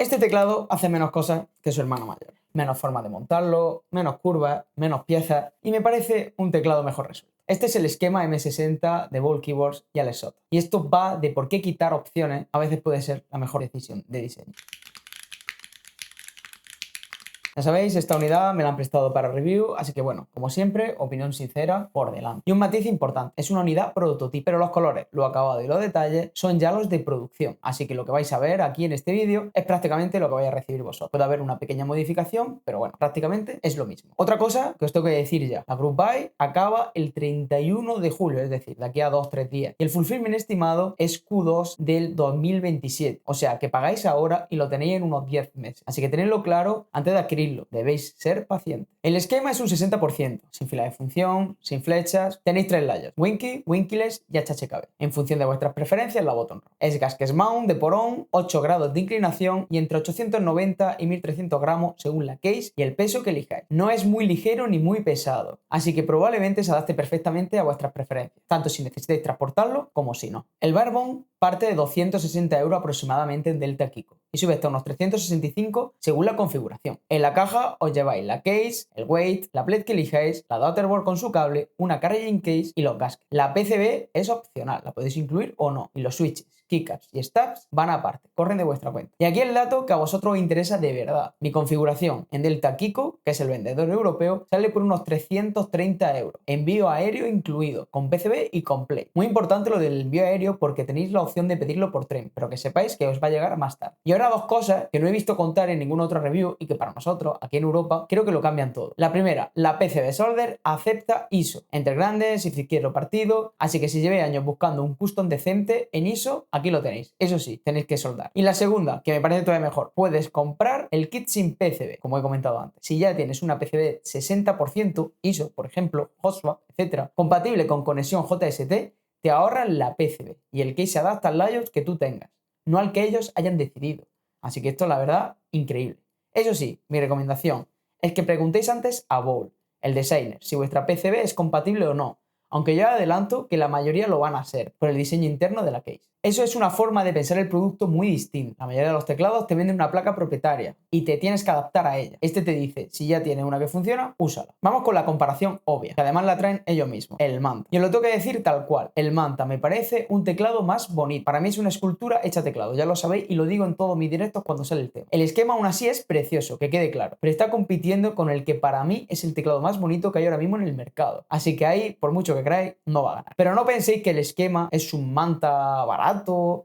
Este teclado hace menos cosas que su hermano mayor. Menos formas de montarlo, menos curvas, menos piezas y me parece un teclado mejor resuelto. Este es el esquema M60 de Ball Keyboards y Alex Soto. Y esto va de por qué quitar opciones a veces puede ser la mejor decisión de diseño. Ya sabéis, esta unidad me la han prestado para review, así que bueno, como siempre, opinión sincera por delante. Y un matiz importante, es una unidad prototipo, pero los colores, lo acabado y los detalles son ya los de producción, así que lo que vais a ver aquí en este vídeo es prácticamente lo que vais a recibir vosotros. Puede haber una pequeña modificación, pero bueno, prácticamente es lo mismo. Otra cosa que os tengo que decir ya, la Group Buy acaba el 31 de julio, es decir, de aquí a 2-3 días, y el fulfillment estimado es Q2 del 2027, o sea que pagáis ahora y lo tenéis en unos 10 meses, así que tenedlo claro antes de adquirir. Debéis ser pacientes. El esquema es un 60%, sin fila de función, sin flechas. Tenéis 3 layers: Winky, Winkyless y HHKB. En función de vuestras preferencias, la button row. Es gasket mount de porón, 8 grados de inclinación y entre 890 y 1300 gramos según la case y el peso que elijáis. No es muy ligero ni muy pesado, así que probablemente se adapte perfectamente a vuestras preferencias, tanto si necesitáis transportarlo como si no. El Barbone parte de 260 € aproximadamente en Delta Kiko y sube hasta unos 365 según la configuración. En la caja os lleváis la case, el weight, la plate que elijáis, la daughterboard con su cable, una carrying case y los gaskets. La PCB es opcional, la podéis incluir o no, y los switches, keycaps y stabs van aparte, corren de vuestra cuenta. Y aquí el dato que a vosotros os interesa de verdad. Mi configuración en Delta Kiko, que es el vendedor europeo, sale por unos 330 €. Envío aéreo incluido, con PCB y con Play. Muy importante lo del envío aéreo porque tenéis la opción de pedirlo por tren, pero que sepáis que os va a llegar más tarde. Y ahora dos cosas que no he visto contar en ninguna otra review y que para nosotros, aquí en Europa, creo que lo cambian todo. La primera, la PCB Solder acepta ISO, entre grandes y izquierdo partido, así que si llevéis años buscando un custom decente en ISO, aquí lo tenéis. Eso sí, tenéis que soldar. Y la segunda, que me parece todavía mejor, puedes comprar el kit sin PCB, como he comentado antes. Si ya tienes una PCB 60% ISO, por ejemplo, HotSwap, etcétera, compatible con conexión JST, te ahorran la PCB y el case se adapta al layout que tú tengas, no al que ellos hayan decidido. Así que esto, la verdad, increíble. Eso sí, mi recomendación es que preguntéis antes a Ball, el designer, si vuestra PCB es compatible o no, aunque yo adelanto que la mayoría lo van a ser por el diseño interno de la case. Eso es una forma de pensar el producto muy distinta. La mayoría de los teclados te venden una placa propietaria y te tienes que adaptar a ella. Este te dice, si ya tienes una que funciona, úsala. Vamos con la comparación obvia, que además la traen ellos mismos, el Manta. Y os lo tengo que decir tal cual, el Manta me parece un teclado más bonito. Para mí es una escultura hecha teclado, ya lo sabéis y lo digo en todos mis directos cuando sale el tema. El esquema aún así es precioso, que quede claro, pero está compitiendo con el que para mí es el teclado más bonito que hay ahora mismo en el mercado. Así que ahí, por mucho que queráis, no va a ganar. Pero no penséis que el esquema es un Manta barato,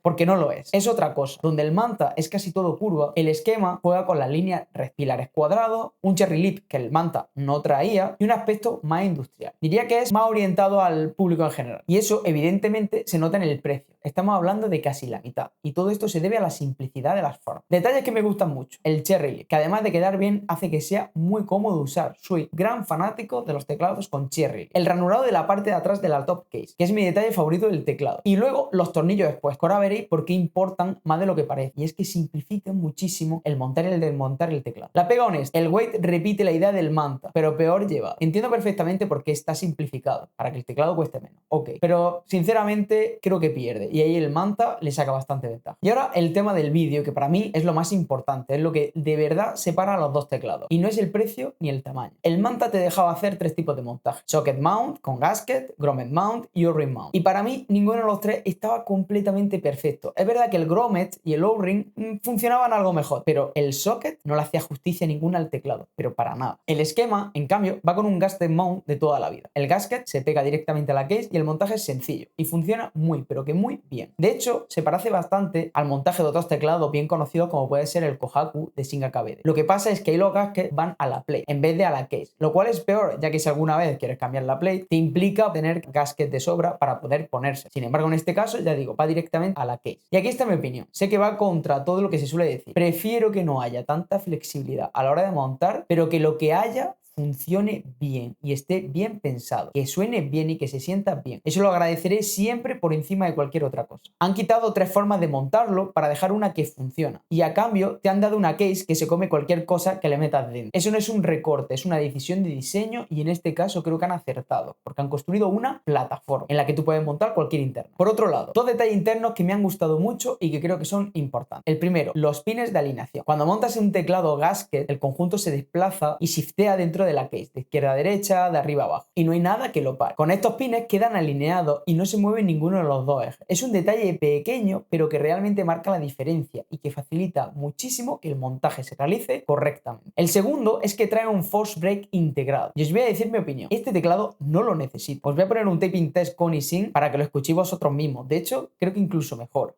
porque no lo es. Es otra cosa. Donde el Manta es casi todo curva, el esquema juega con la línea recta, pilares cuadrados, un cherry lip que el Manta no traía y un aspecto más industrial. Diría que es más orientado al público en general. Y eso evidentemente se nota en el precio. Estamos hablando de casi la mitad. Y todo esto se debe a la simplicidad de las formas. Detalles que me gustan mucho. El cherry lip, que además de quedar bien, hace que sea muy cómodo de usar. Soy gran fanático de los teclados con cherry lip. El ranurado de la parte de atrás de la top case, que es mi detalle favorito del teclado. Y luego los tornillos después. Ahora veréis por qué importan más de lo que parece. Y es que simplifican muchísimo el montar y el desmontar el teclado. La pega honesta. El weight repite la idea del Manta, pero peor llevado. Entiendo perfectamente por qué está simplificado, para que el teclado cueste menos. Ok. Pero sinceramente creo que pierde. Y ahí el Manta le saca bastante ventaja. Y ahora el tema del vídeo, que para mí es lo más importante. Es lo que de verdad separa a los dos teclados. Y no es el precio ni el tamaño. El Manta te dejaba hacer 3 tipos de montaje. Socket mount, con gasket, grommet mount y O-ring mount. Y para mí ninguno de los 3 estaba completamente perfecto. Es verdad que el grommet y el O-ring funcionaban algo mejor, pero el socket no le hacía justicia ninguna al teclado, pero para nada. El esquema, en cambio, va con un gasket mount de toda la vida. El gasket se pega directamente a la case y el montaje es sencillo y funciona muy, pero que muy bien. De hecho, se parece bastante al montaje de otros teclados bien conocidos como puede ser el Kohaku de Shinga KBD. Lo que pasa es que ahí los gaskets van a la plate en vez de a la case, lo cual es peor, ya que si alguna vez quieres cambiar la plate, te implica tener gasket de sobra para poder ponerse. Sin embargo, en este caso, ya digo, va directamente a la case. Y aquí está mi opinión. Sé que va contra todo lo que se suele decir. Prefiero que no haya tanta flexibilidad a la hora de montar, pero que lo que haya funcione bien y esté bien pensado, que suene bien y que se sienta bien. Eso lo agradeceré siempre por encima de cualquier otra cosa. Han quitado 3 formas de montarlo para dejar una que funciona y a cambio te han dado una case que se come cualquier cosa que le metas dentro. Eso no es un recorte, es una decisión de diseño y en este caso creo que han acertado porque han construido una plataforma en la que tú puedes montar cualquier interno. Por otro lado, 2 detalles internos que me han gustado mucho y que creo que son importantes. El primero, los pines de alineación. Cuando montas un teclado gasket, el conjunto se desplaza y shiftea dentro de la case, de izquierda a derecha, de arriba a abajo, y no hay nada que lo pare. Con estos pines quedan alineados y no se mueve ninguno de los dos ejes. Es un detalle pequeño, pero que realmente marca la diferencia y que facilita muchísimo que el montaje se realice correctamente. El segundo es que trae un force break integrado. Y os voy a decir mi opinión. Este teclado no lo necesito. Os voy a poner un taping test con eSync para que lo escuchéis vosotros mismos. De hecho, creo que incluso mejor.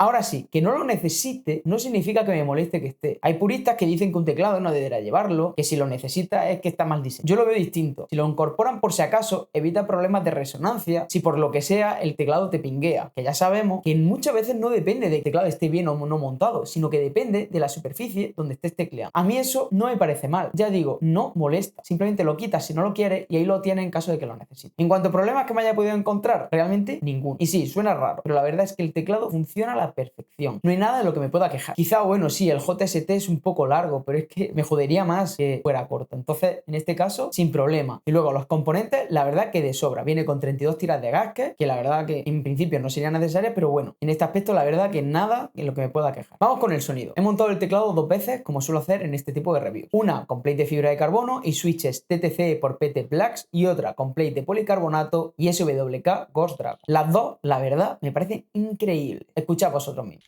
Ahora sí, que no lo necesite no significa que me moleste que esté. Hay puristas que dicen que un teclado no deberá llevarlo, que si lo necesita es que está mal diseñado. Yo lo veo distinto. Si lo incorporan por si acaso, evita problemas de resonancia, si por lo que sea el teclado te pinguea, que ya sabemos que muchas veces no depende de que el teclado esté bien o no montado, sino que depende de la superficie donde estés tecleando. A mí eso no me parece mal. Ya digo, no molesta. Simplemente lo quitas si no lo quieres y ahí lo tienes en caso de que lo necesites. En cuanto a problemas que me haya podido encontrar, realmente ninguno. Y sí, suena raro, pero la verdad es que el teclado funciona a la perfección. No hay nada de lo que me pueda quejar. Quizá, bueno, sí, el JST es un poco largo, pero es que me jodería más que fuera corto. Entonces, en este caso, sin problema. Y luego los componentes, la verdad que de sobra. Viene con 32 tiras de gasket, que la verdad que en principio no sería necesaria, pero bueno, en este aspecto la verdad que nada en lo que me pueda quejar. Vamos con el sonido. He montado el teclado 2 veces, como suelo hacer en este tipo de reviews. Una con plate de fibra de carbono y switches TTC por PT Blacks y otra con plate de policarbonato y SWK Ghost Dragon. Las dos, la verdad, me parecen increíbles. Escuchad vosotros mismos.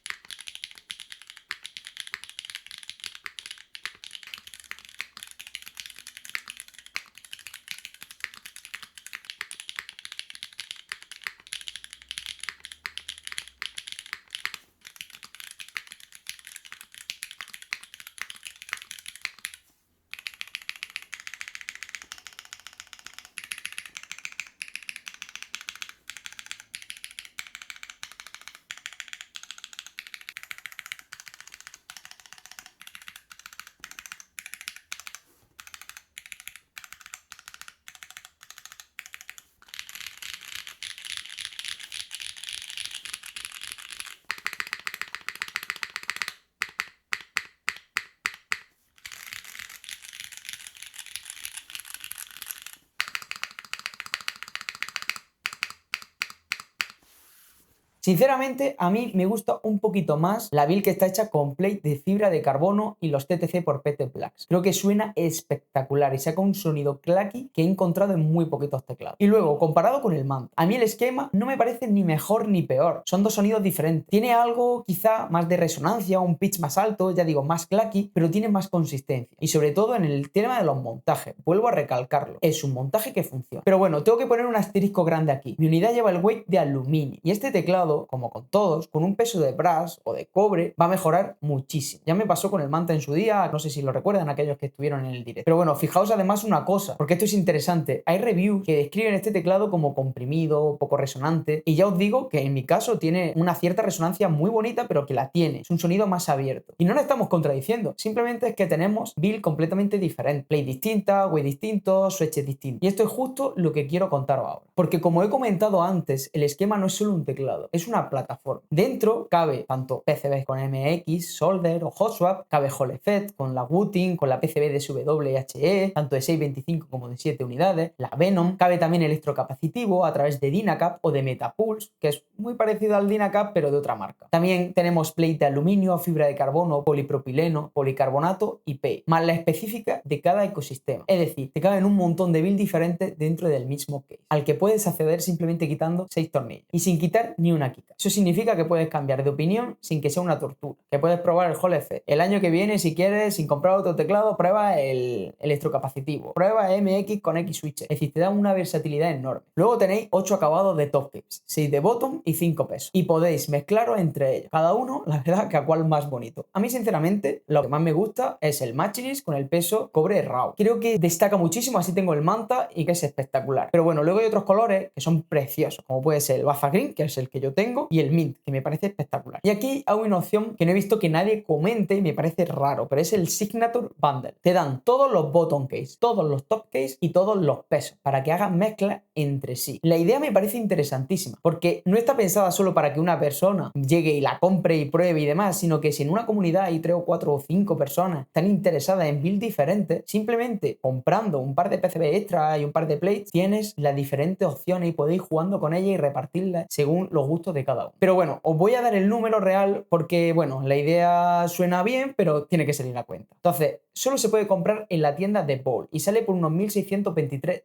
Sinceramente, a mí me gusta un poquito más la build que está hecha con plate de fibra de carbono y los TTC por PT Blacks. Creo que suena espectacular y saca un sonido clacky que he encontrado en muy poquitos teclados. Y luego, comparado con el Manta, a mí el esquema no me parece ni mejor ni peor. Son dos sonidos diferentes. Tiene algo quizá más de resonancia, un pitch más alto, ya digo, más clacky, pero tiene más consistencia. Y sobre todo en el tema de los montajes. Vuelvo a recalcarlo. Es un montaje que funciona. Pero bueno, tengo que poner un asterisco grande aquí. Mi unidad lleva el weight de aluminio y este teclado, como con todos, con un peso de brass o de cobre, va a mejorar muchísimo. Ya me pasó con el Manta en su día, no sé si lo recuerdan aquellos que estuvieron en el directo. Pero bueno, fijaos además una cosa, porque esto es interesante. Hay reviews que describen este teclado como comprimido, poco resonante, y ya os digo que en mi caso tiene una cierta resonancia muy bonita, pero que la tiene. Es un sonido más abierto. Y no nos estamos contradiciendo, simplemente es que tenemos build completamente diferente. Play distinta, weight distinto, switches distintos. Y esto es justo lo que quiero contaros ahora. Porque como he comentado antes, el esquema no es solo un teclado, es una plataforma. Dentro cabe tanto PCBs con MX, Solder o HotSwap, cabe Hall Effect con la Wooting, con la PCB de SWHE, tanto de 625 como de 7 unidades, la Venom, cabe también electrocapacitivo a través de Dynacap o de Metapulse, que es muy parecido al Dynacap pero de otra marca. También tenemos plate de aluminio, fibra de carbono, polipropileno, policarbonato y PE, más la específica de cada ecosistema. Es decir, te caben un montón de builds diferentes dentro del mismo case, al que puedes acceder simplemente quitando 6 tornillos y sin quitar ni una una Keycap. Eso significa que puedes cambiar de opinión sin que sea una tortura, que puedes probar el Hall Effect. El año que viene, si quieres, sin comprar otro teclado, prueba el electrocapacitivo, prueba MX con X switches. Es decir, te da una versatilidad enorme. Luego tenéis 8 acabados de top caps, 6 de bottom y 5 pesos. Y podéis mezclaros entre ellos. Cada uno, la verdad, que a cuál más bonito. A mí, sinceramente, lo que más me gusta es el Machinist con el peso cobre raw. Creo que destaca muchísimo, así tengo el Manta y que es espectacular. Pero bueno, luego hay otros colores que son preciosos, como puede ser el Baza Green, que es el que yo tengo, y el Mint, que me parece espectacular. Y aquí hay una opción que no he visto que nadie comente y me parece raro, pero es el Signature Bundle. Te dan todos los bottom case, todos los top case y todos los pesos para que hagas mezclas entre sí. La idea me parece interesantísima porque no está pensada solo para que una persona llegue y la compre y pruebe y demás, sino que si en una comunidad hay 3 o 4 o 5 personas están interesadas en builds diferentes, simplemente comprando un par de PCB extra y un par de plates, tienes las diferentes opciones y podéis jugando con ellas y repartirlas según los gustos de cada uno. Pero bueno, os voy a dar el número real porque, bueno, la idea suena bien, pero tiene que salir a cuenta. Entonces, solo se puede comprar en la tienda de Bowl y sale por unos $1.623.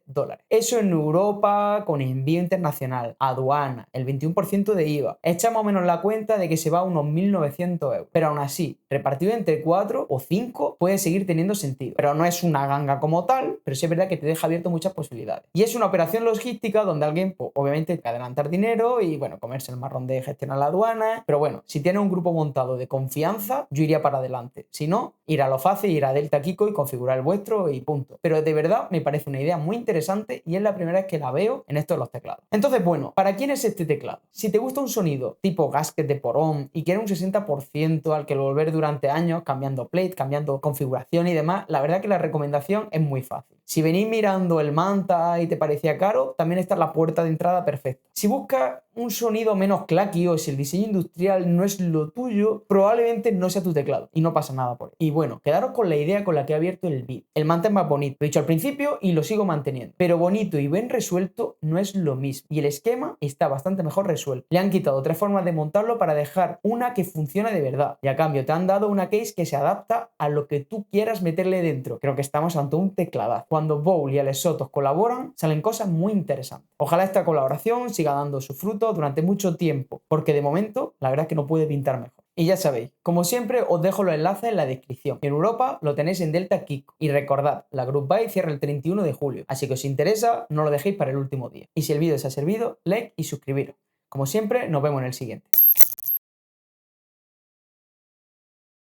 Eso en Europa, con envío internacional, aduana, el 21% de IVA. Echa más o menos la cuenta de que se va a unos 1.900 euros. Pero aún así, repartido entre 4 o 5 puede seguir teniendo sentido. Pero no es una ganga como tal, pero sí es verdad que te deja abierto muchas posibilidades. Y es una operación logística donde alguien, pues, obviamente, tiene que adelantar dinero y, bueno, comerse el marrón de gestionar la aduana. Pero bueno, si tienes un grupo montado de confianza, yo iría para adelante. Si no, ir a lo fácil, ir a Delta Kiko y configurar el vuestro y punto. Pero de verdad me parece una idea muy interesante y es la primera vez que la veo en esto de los teclados. Entonces, bueno, ¿para quién es este teclado? Si te gusta un sonido tipo gasket de porón y quieres un 60% al que volver durante años, cambiando plate, cambiando configuración y demás, la verdad que la recomendación es muy fácil. Si venís mirando el Manta y te parecía caro, también está la puerta de entrada perfecta. Si buscas un sonido menos clacky o si el diseño industrial no es lo tuyo, probablemente no sea tu teclado y no pasa nada por él. Y bueno, quedaros con la idea con la que he abierto el vídeo. El Manta es más bonito, lo he dicho al principio y lo sigo manteniendo, pero bonito y bien resuelto no es lo mismo y el esquema está bastante mejor resuelto. Le han quitado 3 formas de montarlo para dejar una que funcione de verdad y a cambio te han dado una case que se adapta a lo que tú quieras meterle dentro. Creo que estamos ante un tecladazo. Cuando Bowl y Alex Sotos colaboran, salen cosas muy interesantes. Ojalá esta colaboración siga dando su fruto durante mucho tiempo, porque de momento la verdad es que no puede pintar mejor. Y ya sabéis, como siempre os dejo los enlaces en la descripción. En Europa lo tenéis en Delta Kiko. Y recordad, la Group Buy cierra el 31 de julio, así que os interesa, no lo dejéis para el último día. Y si el vídeo os ha servido, like y suscribiros. Como siempre, nos vemos en el siguiente.